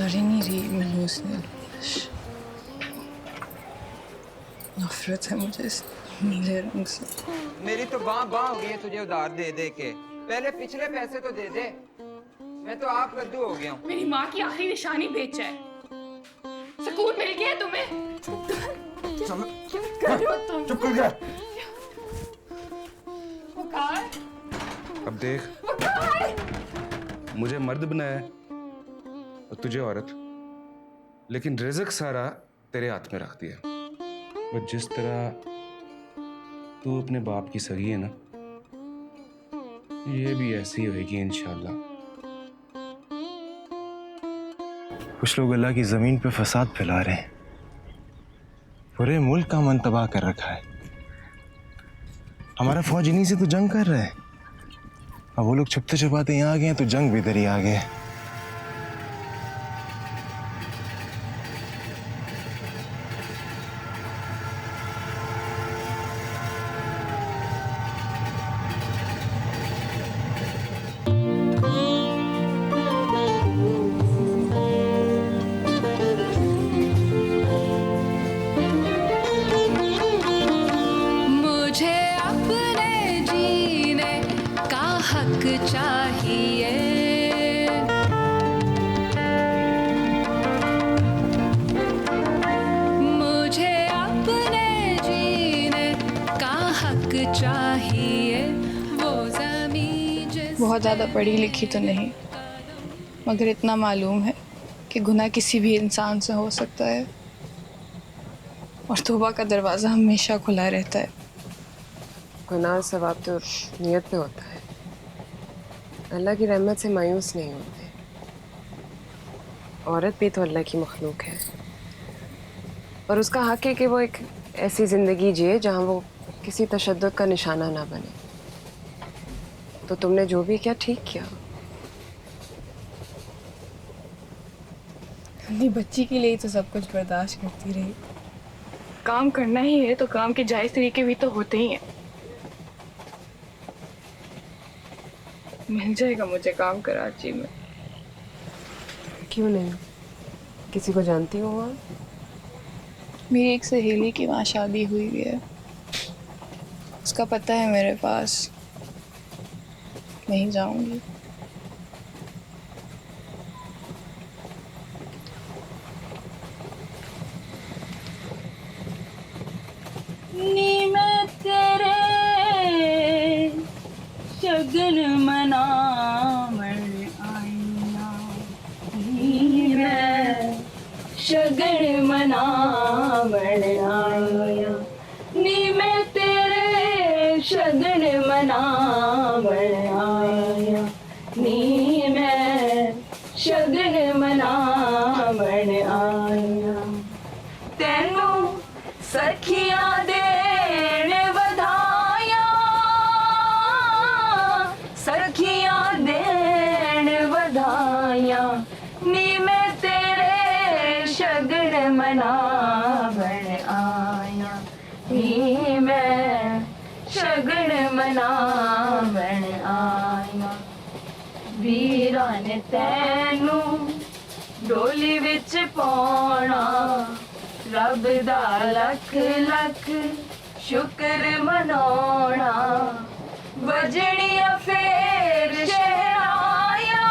कर ही नहीं रही मैंने उसने। नफरत है मुझे इस नीले रंग से। मेरी तो बाँ बाँ हो गई है तुझे उधार दे दे के। पहले पिछले पैसे तो दे दे। मैं तो आप कद्दू हो गया हूँ। मेरी माँ की आखिरी निशानी बेचा है। सुकून मिल गया तुम्हें? क्या कर रहे हो तुम? चुप कर जा। वकार, अब देख, वकार! मुझे मर्द बनाया है और तुझे औरत, लेकिन रिज़्क सारा तेरे हाथ में रख दिया। और जिस तरह तू अपने बाप की सगी है ना, ये भी ऐसी होगी इंशाल्लाह। कुछ लोग अल्लाह की जमीन पे फसाद फैला रहे हैं, पूरे मुल्क का मन तबाह कर रखा है। हमारा फौज इन्हीं से तो जंग कर रहा है। अब वो लोग छुपते छुपाते यहाँ आ गए हैं तो जंग भी इधर ही आ गए। बहुत ज़्यादा पढ़ी लिखी तो नहीं, मगर इतना मालूम है कि गुनाह किसी भी इंसान से हो सकता है और तौबा का दरवाज़ा हमेशा खुला रहता है। गुनाह सवाब तो नियत पे होता है। अल्लाह की रहमत से मायूस नहीं होते। औरत भी तो अल्लाह की मखलूक है और उसका हक है कि वो एक ऐसी ज़िंदगी जिए जहाँ वो किसी तशद्दुद का निशाना ना बने। तो तुमने जो भी किया ठीक किया। अपनी बच्ची के लिए तो सब कुछ बर्दाश्त करती रही। काम करना ही है तो काम के जायज़ तरीके भी तो होते ही हैं। मिल जाएगा मुझे काम कराची में। क्यों नहीं? किसी को जानती हो वहाँ? मेरी एक सहेली की वहाँ शादी हुई है, उसका पता है मेरे पास। नहीं जाऊंगी। नी मैं तेरे शगन मनावन आईना, नी मैं शगन मनावन आईना, नी मैं तेरे शगन मनावन आईना, नी मैं शगन मनावन आईना। तेनू सखियां देण वधाया, सखियां देण वधाया, नी मैं तेरे शगन मनावन आया, नी मैं शगन मनावन आया। वीरा ने तैनू डोली विच पाउणा, रब दा लख लख शुक्र मनाउणा, वजणिया फेर शहनाया,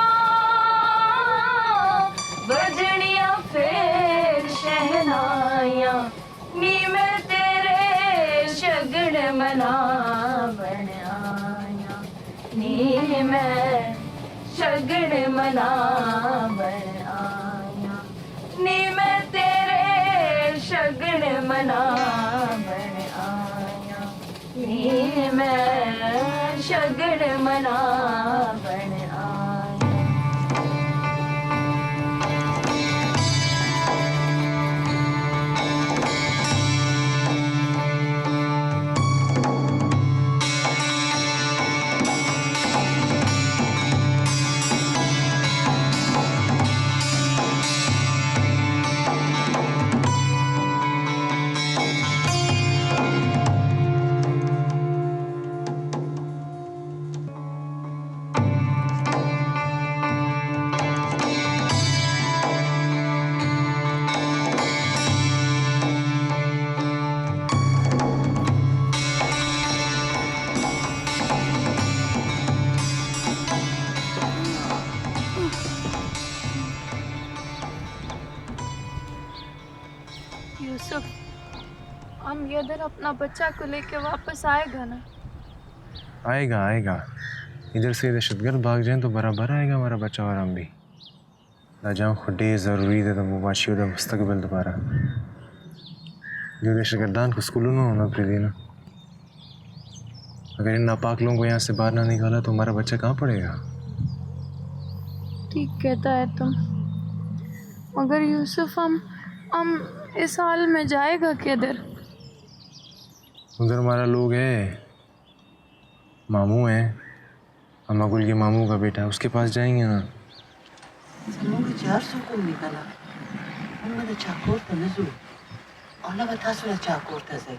वजणिया फेर शहनाया, नी मैं तेरे शगन मनावन आया, नी मैं शगन मनावन आया, नी मैं तेरे शगन मनावन आया, नी मैं शगन मनावन आया। ये इधर अपना बच्चा को लेके वापस आएगा ना? आएगा आएगा। इधर से दहशतगर्द भाग जाएं तो बराबर आएगा हमारा बच्चा और हम भी। ना जाऊँ खुडे ज़रूरी थे तो मुबाशी उधर मुस्तकबिल दोबारा जो दहशतगर्दान को स्कूलों में होना प्रिय ना। अगर इन नापाक लोगों को यहाँ से बाहर ना निकाला तो हमारा बच्चा कहाँ पड़ेगा? ठीक कहता है तुम, मगर यूसुफ हम इस हाल में जाएगा किधर? उधर हमारा लोग है, मामू है, अम्मा गुल के मामू का बेटा, उसके पास जाएंगे ना। Semoga jar sokong ni kala. Amma da chakor ta nazu. Allah ba tasu da chakor ta sai.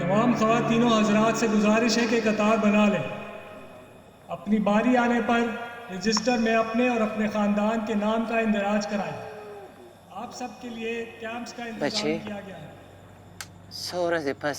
तमाम ख़वातीनों हजरात से गुजारिश है कि कतार बना लें। अपनी बारी आने पर रजिस्टर में अपने और अपने ख़ानदान के नाम का इंदराज कराएं। आप सब के लिए कैंप्स का इंतजाम किया गया है। सौरज बस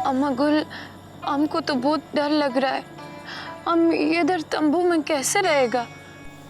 अम्मा गुल, हमको तो बहुत डर लग रहा है। हम इधर तंबू में कैसे रहेगा?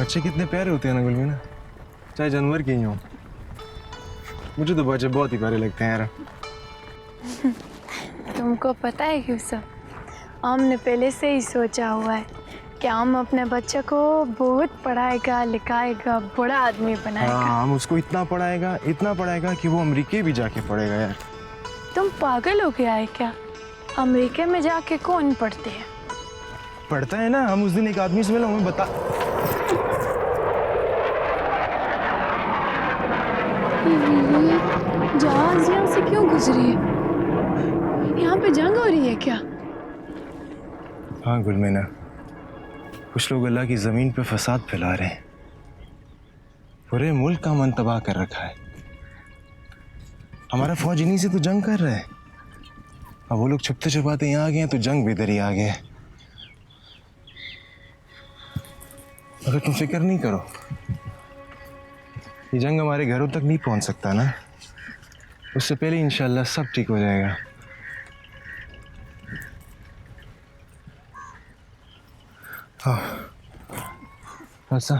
बच्चे कितने प्यारे होते हैं ना गुलमीना, चाहे जानवर के ही हों। मुझे तो बच्चे बहुत ही प्यारे लगते हैं यार। तुमको पता है यूसुफ, हमने पहले से ही सोचा हुआ है कि हम अपने बच्चे को बहुत पढ़ाएगा लिखाएगा, बड़ा आदमी बनाएगा। हाँ, हम उसको इतना पढ़ाएगा कि वो अमेरिका भी जाके पढ़ेगा यार। तुम पागल हो गया है क्या? अमेरिका में जाके कौन पढ़ते हैं? पढ़ता है ना, हम उस दिन एक आदमी से मिला, हमें बता। जहाज यहाँ से क्यों गुजरी है? यहाँ पे जंग हो रही है क्या? हाँ गुलमीना, कुछ लोग अल्लाह की ज़मीन पे फसाद फैला रहे हैं, पूरे मुल्क का मन तबाह कर रखा है। हमारा फौज इन्हीं से तो जंग कर रहा है। अब वो लोग छुपते छुपाते यहाँ आ गए हैं तो जंग भी इधर ही आ गया है। अगर तुम फिक्र नहीं करो, ये जंग हमारे घरों तक नहीं पहुंच सकता ना, उससे पहले इंशाल्लाह सब ठीक हो जाएगा। हाँ। ऐसा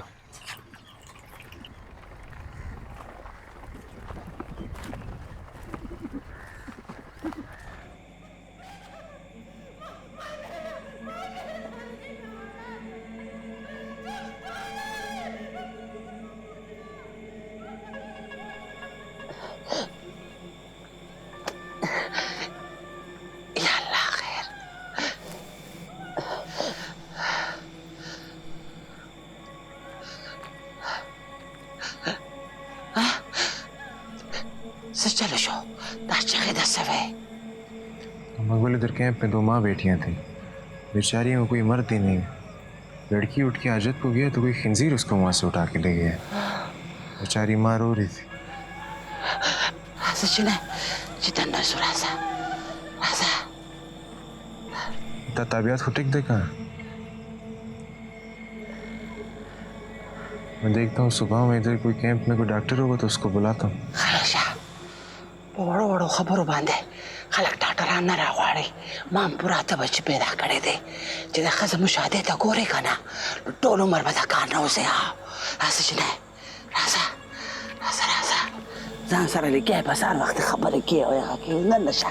या अल्लाह खैर। चलो शो दाश्चखे दसवे मकबूल इधर कैंप में 2 माँ बेटियां थी, बेचारियों को कोई मर्द ही नहीं। लड़की उठ के हाजत को गया तो कोई खंजीर उसको वहां से उठा के ले गया। बेचारी माँ रो रही थी। सच ने जितना सुरासा रासा तबियत को टिक देखा। मैं देखता हूँ सुबह में इधर कोई कैंप में कोई डॉक्टर होगा तो उसको बुलाता हूँ। खालेशा बड़ो बड़ो खबरों बांधे खलक डॉक्टर आना रावाड़ी माम पूरा तो बच्चे पैदा करे थे जिधर खज़म शादी तो गोरे का ना टोलो मर बता कान रहो से आओ रासा चले रासा रासा रासा जान सारा लेके बसार वक्त खबर किए हो यहाँ की न नशा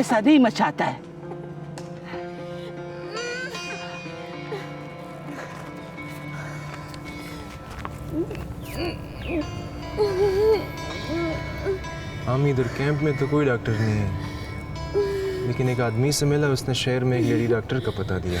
ऐसा नहीं मचाता है हम इधर कैंप में तो कोई डॉक्टर नहीं है, लेकिन एक आदमी से मिला, उसने शहर में एक लेडी डॉक्टर का पता दिया।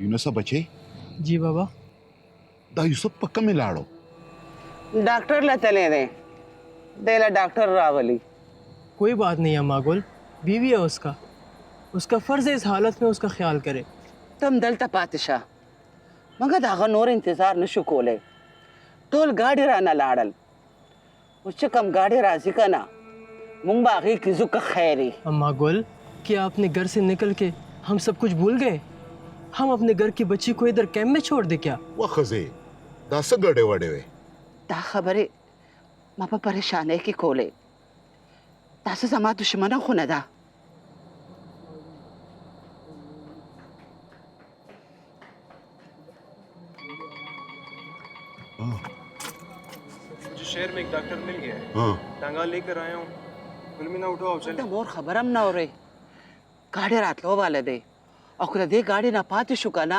यूनुसा बचे जी बाबा दा यूसुफ पक्का में लाड़ो डॉक्टर ला चले दे देला डॉक्टर रावली कोई बात नहीं अम्मा गुल बीवी है उसका फर्ज है इस हालत में उसका ख्याल करे तुम दलता पातशाह मगर दागा नोर इंतजार न शुकोले टोल गाड़ी राना लाड़ल उससे कम गाड़ी राजी का ना मुंग बागी किजु का खैरी अम्मा गुल क्या अपने घर से निकल के हम सब कुछ भूल गए? हम अपने घर की बच्ची को इधर कैंप में छोड़ दे क्या? वो खजे दास गड़े वड़े वे ता खबरे मापा परेशान है कि कोले तासे समा दुश्मना खुना दा मुझे शहर में एक डॉक्टर मिल गया है। हाँ टांगा लेकर आया हूँ। फिल्मी ना उठाओ चल। तो मोर खबरम ना हो रही गाड़ी रात लो वाले दे और दे गाड़ी ना पाती शुका ना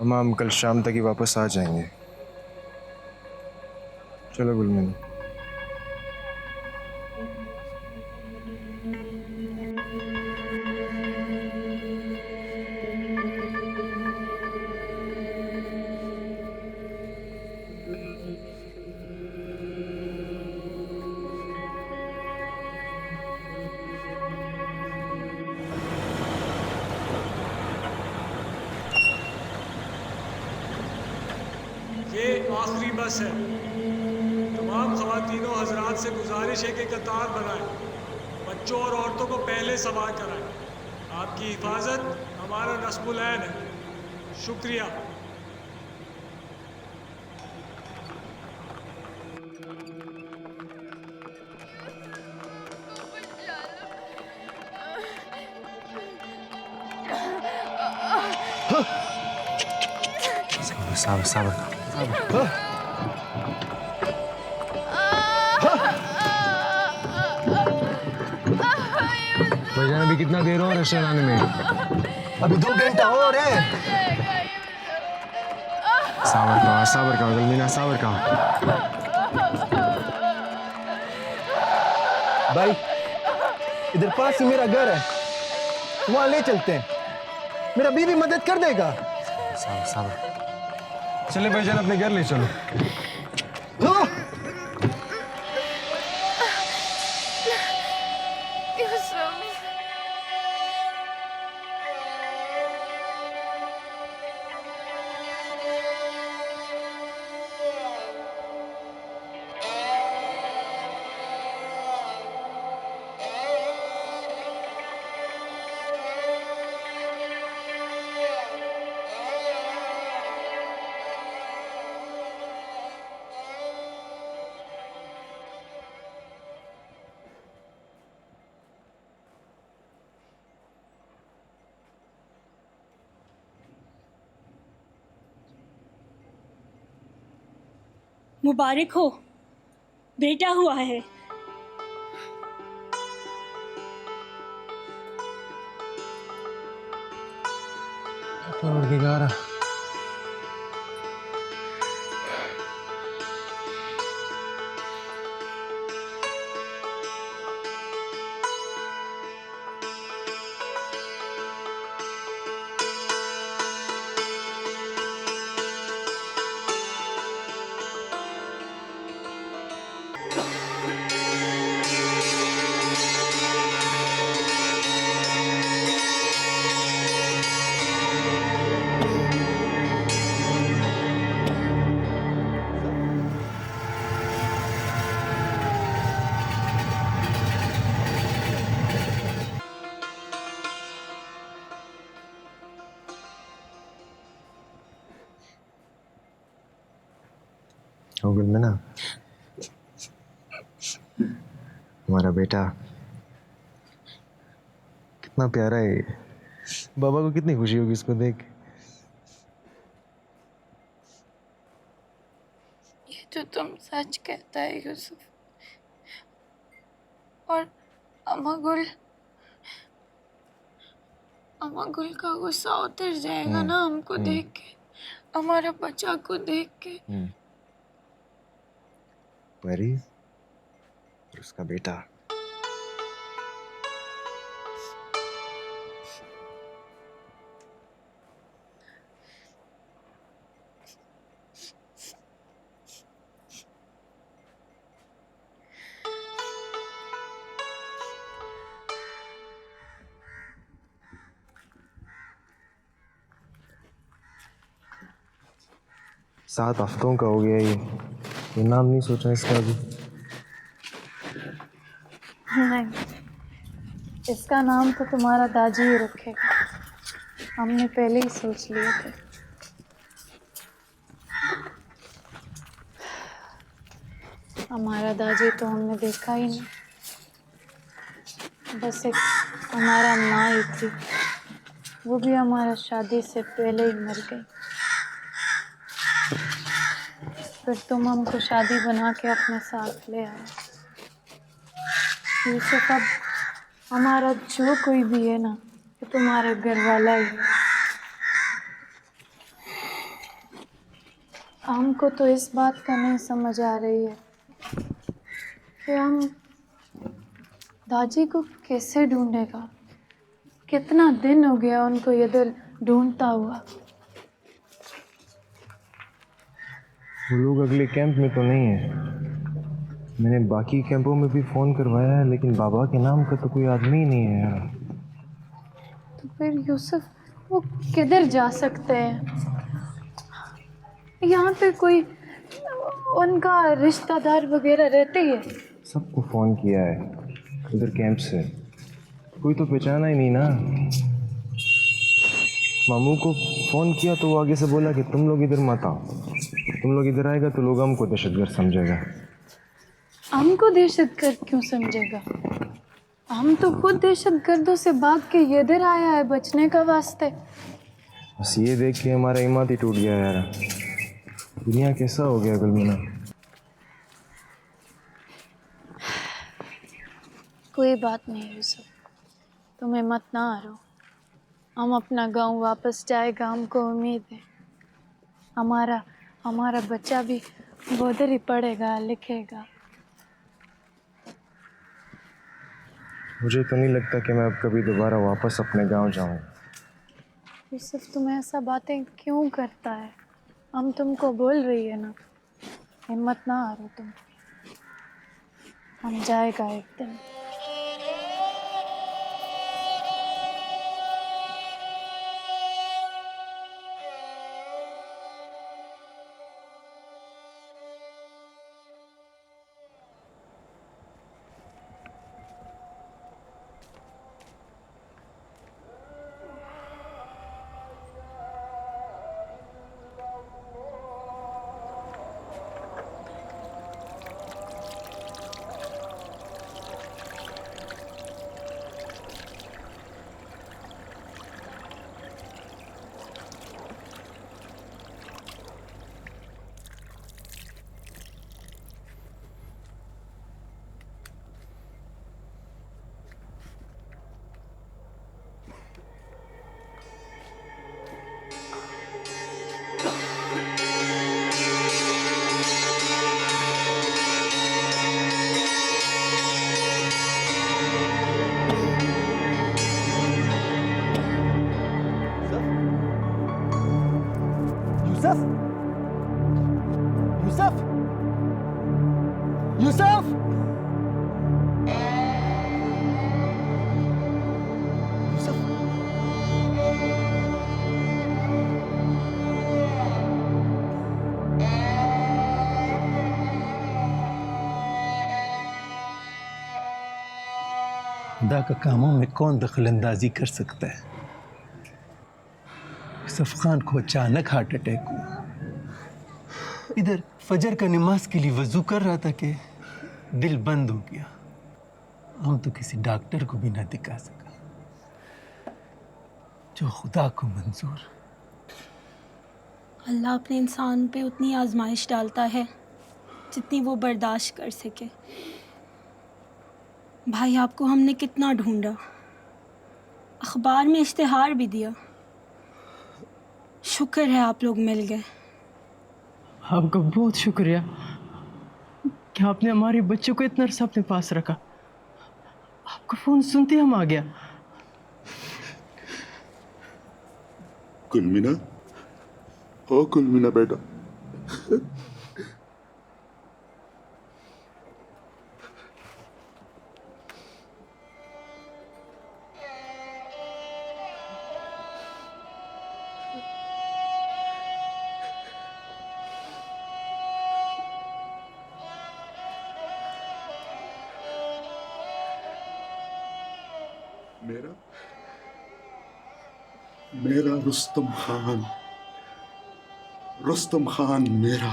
अम्मा हम कल शाम तक ही वापस आ जाएंगे चलो गुलमीना ये आखिरी बस है। तमाम ख़वातीनों हजरात से गुजारिश है कि कतार बनाएं, बच्चों और औरतों को पहले सवार कराएं। आपकी हिफाजत हमारा नस्बुल ऐन है। शुक्रिया। साबर साबर भाईजान अभी कितना देर हो रेस्टोरेंट आने में अभी 2 घंटा और है साबर का गुलमीना साबर का भाई इधर पास ही मेरा घर है वहाँ ले चलते हैं मेरा बीवी मदद कर देगा साबर चले भाईजान अपने घर ले चलो मुबारक हो बेटा हुआ है परवरदिगार ओ गुलमीना हमारा बेटा कितना प्यारा है बाबा को कितनी खुशी होगी इसको देख ये तो तुम सच कहता है यूसुफ और अम्मा गुल का गुस्सा उतर जाएगा ना हमको देख के हमारा बच्चा को देख के परी और उसका बेटा सात हफ्तों का हो गया ये नाम नहीं सोचा इसका अभी नहीं इसका नाम तो तुम्हारा दाजी ही रखेगा हमने पहले ही सोच लिए थे हमारा दादी तो हमने देखा ही नहीं, बस एक हमारा माँ ही थी, वो भी हमारा शादी से पहले ही मर गई। फिर तुम हमको शादी बना के अपने साथ ले आए। यूसुफ, अब हमारा जो कोई भी है ना, वो तुम्हारा घर वाला ही है। हमको तो इस बात का नहीं समझ आ रही है कि हम दादी को कैसे ढूंढेगा। कितना दिन हो गया उनको इधर ढूंढता हुआ। वो लोग अगले कैंप में तो नहीं है। मैंने बाकी कैंपों में भी फ़ोन करवाया है, लेकिन बाबा के नाम का तो कोई आदमी ही नहीं है यार। तो फिर यूसुफ वो किधर जा सकते हैं? यहाँ पे कोई उनका रिश्तेदार वगैरह रहते ही है? सबको फ़ोन किया है उधर कैंप से, कोई तो पहचाना ही नहीं ना। मामू को फ़ोन किया तो वो आगे से बोला कि तुम लोग इधर मत आओ, तुम लोग इधर आएगा तो लोग हमको दहशतगर्द समझेगा। हमको दहशतगर्द क्यों समझेगा? हम तो खुद दहशतगर्दों से भाग के इधर आया है बचने का वास्ते। बस ये देख के हमारा हिम्मत ही टूट गया यार। दुनिया कैसा हो गया गुलमीना। कोई बात नहीं यूसुफ, तुम्हें मत ना हारो। हम अपना गांव वापस जाएगा, हमको उम्मीद है। हमारा बच्चा भी उधर ही पढ़ेगा लिखेगा। मुझे तो नहीं लगता कि मैं अब कभी दोबारा वापस अपने गांव जाऊंगा। यूसुफ, तुम्हें ऐसा बातें क्यों करता है? हम तुमको बोल रही है ना, हिम्मत ना हारो तुम। हम जाएगा एक दिन। यूसुफ, यूसुफ, यूसुफ, यूसुफ। खुदा का कामों में कौन दखलंदाजी कर सकता है? यूसुफ खान को अचानक हार्ट अटैक हुआ। इधर फजर का नमाज के लिए वजू कर रहा था कि दिल बंद हो गया। हम तो किसी डॉक्टर को भी ना दिखा सका। जो खुदा को मंजूर। अल्लाह अपने इंसान पे उतनी आजमाइश डालता है जितनी वो बर्दाश्त कर सके। भाई, आपको हमने कितना ढूंढा, अखबार में इश्तिहार भी दिया। शुक्र है आप लोग मिल गए। आपका बहुत शुक्रिया कि आपने हमारे बच्चों को इतना अरसा अपने पास रखा। आपका फ़ोन सुनते हम आ गया। कुलमीना, ओ कुलमीना बेटा, मेरा रुस्तम खान मेरा।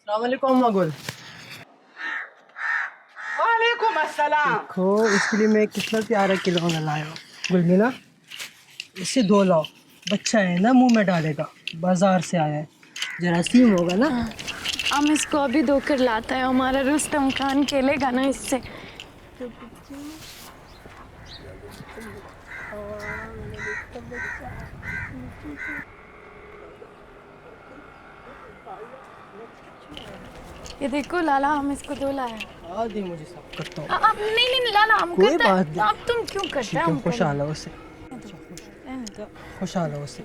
अस्सलाम वालेकुम अम्मा गुल। वालेकुम अस्सलाम। देखो इसके लिए मैं कितना प्यारा खिलौना लाया हूँ गुलमीना, इसे धो लाओ, बच्चा है ना मुंह में डालेगा, बाजार से आया है, जरासीम होगा ना। हम इसको अभी धोकर लाता है, हमारा रुस्तम खान खेलेगा ना इससे। ये देखो लाला, हम इसको धो लाए। आदि मुझे सब करता हूँ। अब नहीं लाला, हम कोई करते हैं। बात नहीं। अब तुम क्यों करते हो? खुश हाल उससे, खुश हाल उससे।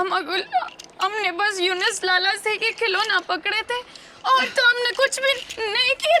अम्मा गुल, हमने बस यूनुस लाला से ये खिलौना पकड़े थे और तो हमने कुछ भी नहीं किया।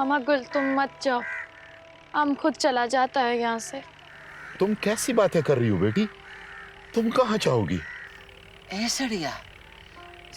अम्मा गुल तुम मत जाओ, हम खुद चला जाता है यहाँ से। तुम कैसी बातें कर रही हो बेटी? तुम कहाँ जाओगी? ए सड़िया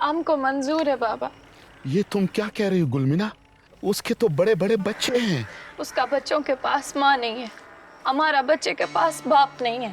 हमको मंजूर है बाबा। ये तुम क्या कह रही हो गुलमीना? उसके तो बड़े बड़े बच्चे हैं। उसका बच्चों के पास माँ नहीं है, हमारा बच्चे के पास बाप नहीं है।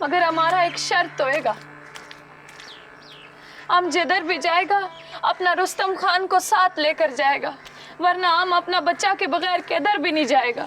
मगर हमारा एक शर्त होएगा, हम जिधर भी जाएगा अपना रुस्तम खान को साथ लेकर जाएगा, वरना हम अपना बच्चा के बगैर किधर भी नहीं जाएगा।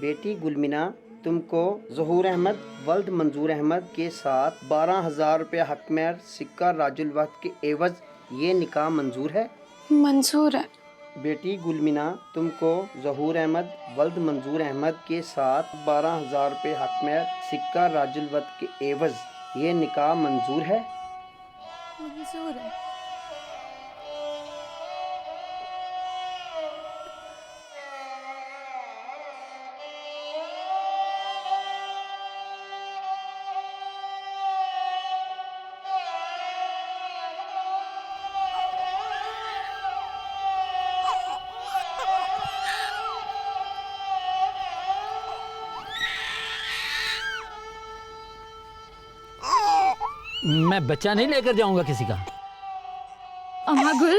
बेटी गुलमीना तुमको ज़हूर अहमद वल्द मंजूर अहमद के साथ 12,000 रुपये हकमैर सिक्का राजुल वक्त के एवज ये निकाह मंजूर है? मंजूर है। बेटी गुलमीना तुमको ज़हूर अहमद वल्द मंजूर अहमद के साथ 12,000 रुपये हकमैर सिक्का राजुल वक्त के एवज ये निकाह मंजूर है? मंजूर है। मैं बच्चा नहीं लेकर जाऊंगा किसी का। अम्मा गुल,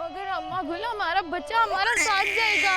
मगर अम्मा गुल हमारा बच्चा हमारा साथ जाएगा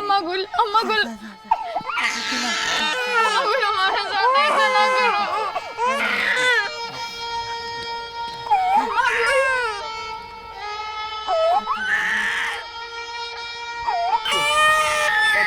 अम्मा गुल हमारे साथ ऐसा ना करो अम्मा गुल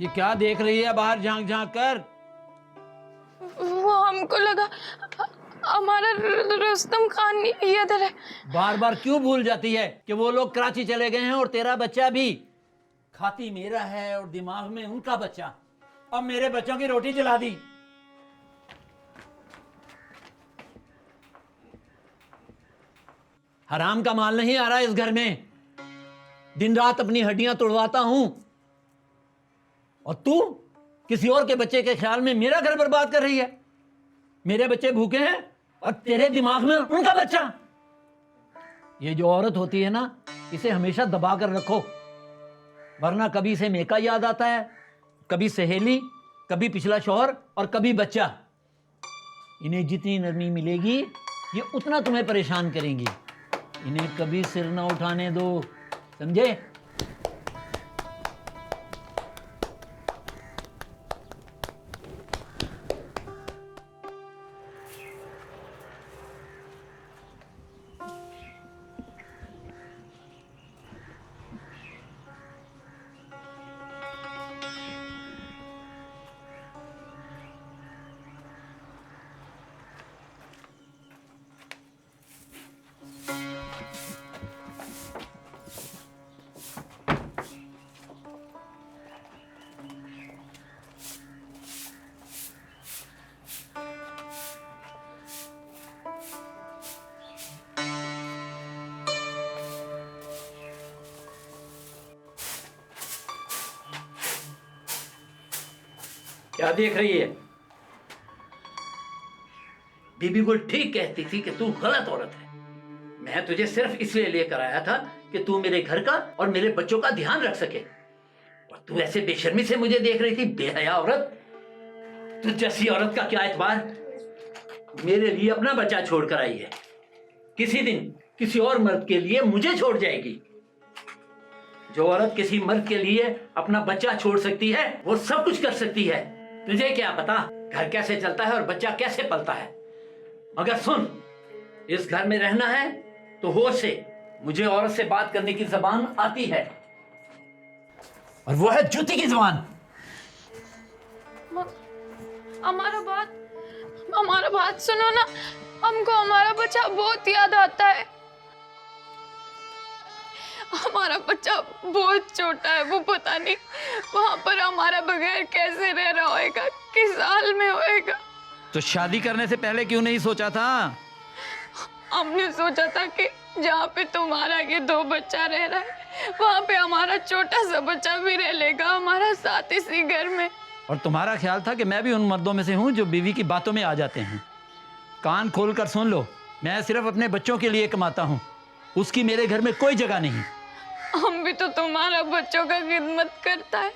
ये क्या देख रही है बाहर झांक झांक कर? वो हमको लगा हमारा रुस्तम खान इधर है। बार बार क्यों भूल जाती है कि वो लोग कराची चले गए हैं और तेरा बच्चा भी? खाती मेरा है और दिमाग में उनका बच्चा। अब मेरे बच्चों की रोटी जला दी। हराम का माल नहीं आ रहा इस घर में। दिन रात अपनी हड्डियां तोड़वाता हूं और तू किसी और के बच्चे के ख्याल में मेरा घर बर्बाद कर रही है। मेरे बच्चे भूखे हैं और तेरे दिमाग में उनका बच्चा। ये जो औरत होती है ना, इसे हमेशा दबा कर रखो, वरना कभी इसे मेका याद आता है, कभी सहेली, कभी पिछला शौहर और कभी बच्चा। इन्हें जितनी नरमी मिलेगी ये उतना तुम्हें परेशान करेंगी। इन्हें कभी सिर न उठाने दो, समझे? क्या देख रही है? बीबी गुल ठीक कहती थी कि तू गलत औरत है। मैं तुझे सिर्फ इसलिए लेकर आया था कि तू मेरे घर का और मेरे बच्चों का ध्यान रख सके, और तू ऐसे बेशर्मी से मुझे देख रही थी। बेहया औरत, तू जैसी औरत का क्या एतबार? मेरे लिए अपना बच्चा छोड़कर आई है, किसी दिन किसी और मर्द के लिए मुझे छोड़ जाएगी। जो औरत किसी मर्द के लिए अपना बच्चा छोड़ सकती है वो सब कुछ कर सकती है। तुझे क्या पता घर कैसे चलता है और बच्चा कैसे पलता है? मगर सुन, इस घर में रहना है तो होश से। मुझे औरत से बात करने की जबान आती है, और वो है जूती की जबान। हमारा बात सुनो ना, हमको हमारा बच्चा बहुत याद आता है। हमारा बच्चा बहुत छोटा है, वो पता नहीं वहां पर हमारा बगैर कैसे रह रहा होएगा, किस हाल में होएगा। तो शादी करने से पहले क्यों नहीं सोचा था? हमने सोचा था कि जहाँ पे तुम्हारा ये 2 बच्चा रह रहा है वहाँ पे हमारा छोटा सा बच्चा भी रह लेगा हमारा साथ इसी घर में। और तुम्हारा ख्याल था कि मैं भी उन मर्दों में से हूँ जो बीवी की बातों में आ जाते हैं। कान खोल कर सुन लो, मैं सिर्फ अपने बच्चों के लिए कमाता हूँ, उसकी मेरे घर में कोई जगह नहीं। हम भी तो तुम्हारा बच्चों का खिदमत करता है,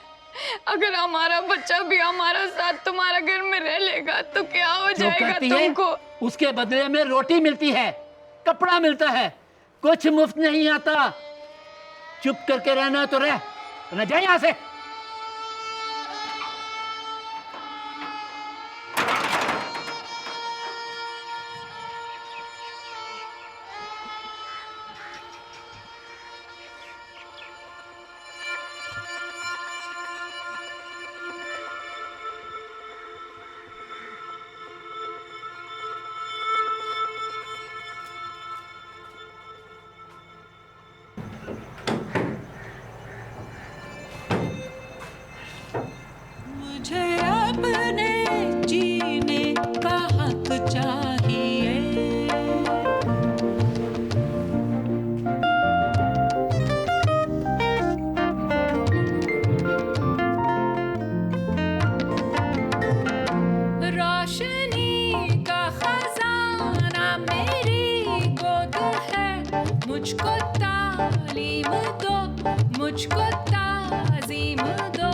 अगर हमारा बच्चा भी हमारा साथ तुम्हारा घर में रह लेगा तो क्या हो जो जाएगा करती है, तुमको? उसके बदले में रोटी मिलती है, कपड़ा मिलता है, कुछ मुफ्त नहीं आता। चुप करके रहना तो रह, वरना जा यहाँ से। मुझे अपने जीने का हक चाहिए। रोशनी का खजाना मेरी गोद है। मुझको तालीम दो, मुझको ताज़ीम दो।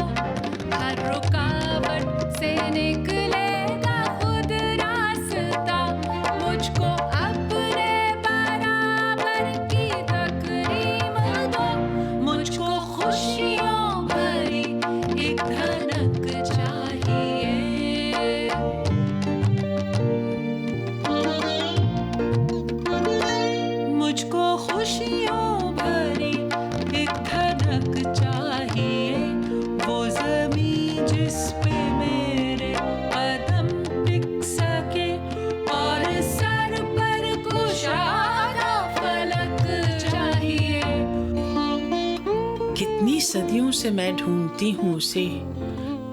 हर रुकावट से निकलेगा खुद रास्ता। मुझको अपने बराबर की तकरीम दो। मुझको खुशियों भरी एक धनक चाहिए। मुझको खुशियों भरी एक धनक चाहिए। वो ज़मीं जिस पे मेरे कदम टिक सके और सर पर कुशादा फलक चाहिए। कितनी सदियों से मैं ढूंढती हूँ उसे,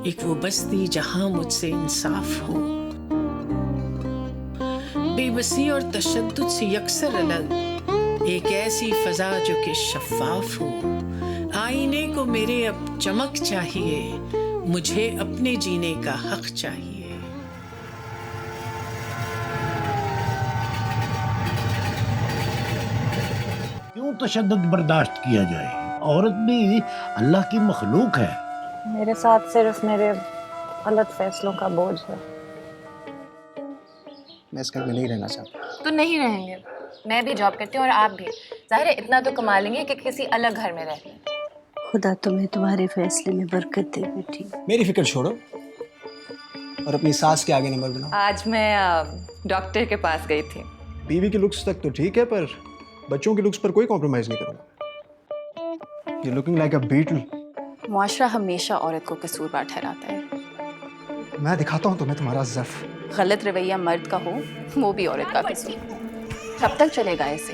एक वो बस्ती जहाँ मुझसे इंसाफ हो। बेबसी और तशद्दुद से यकसर अलग एक ऐसी फजा जो कि शफाफ हो। आईने को मेरे अब चमक चाहिए, मुझे अपने जीने का हक चाहिए। क्यों तशद्दुद बर्दाश्त किया जाए? औरत भी अल्लाह की मखलूक है। मेरे साथ सिर्फ मेरे गलत फैसलों का बोझ है। मैं इस घर में नहीं रहना चाहता। तो नहीं रहेंगे, मैं भी जॉब करती हूँ और आप भी। जाहिर है इतना तो कमा लेंगे कि किसी अलग घर में रह लें। खुदा तुम्हें तुम्हारे फैसले में बरकत दे बेटी। मेरी फिक्र छोड़ो और अपनी सास के आगे नंबर बनाओ। आज मैं डॉक्टर के पास गई थी। बीवी की लुक्स तक तो ठीक है, पर बच्चों की लुक्स पर कोई कॉम्प्रोमाइज नहीं करूँगा। You looking like a beetle. मुआशरा हमेशा औरत को कसूरवार ठहराता है। मैं दिखाता हूँ तुम्हें तुम्हारा ज़र्फ। गलत रवैया मर्द का हो, वो भी औरत का कसूर। कब तक चलेगा ऐसे?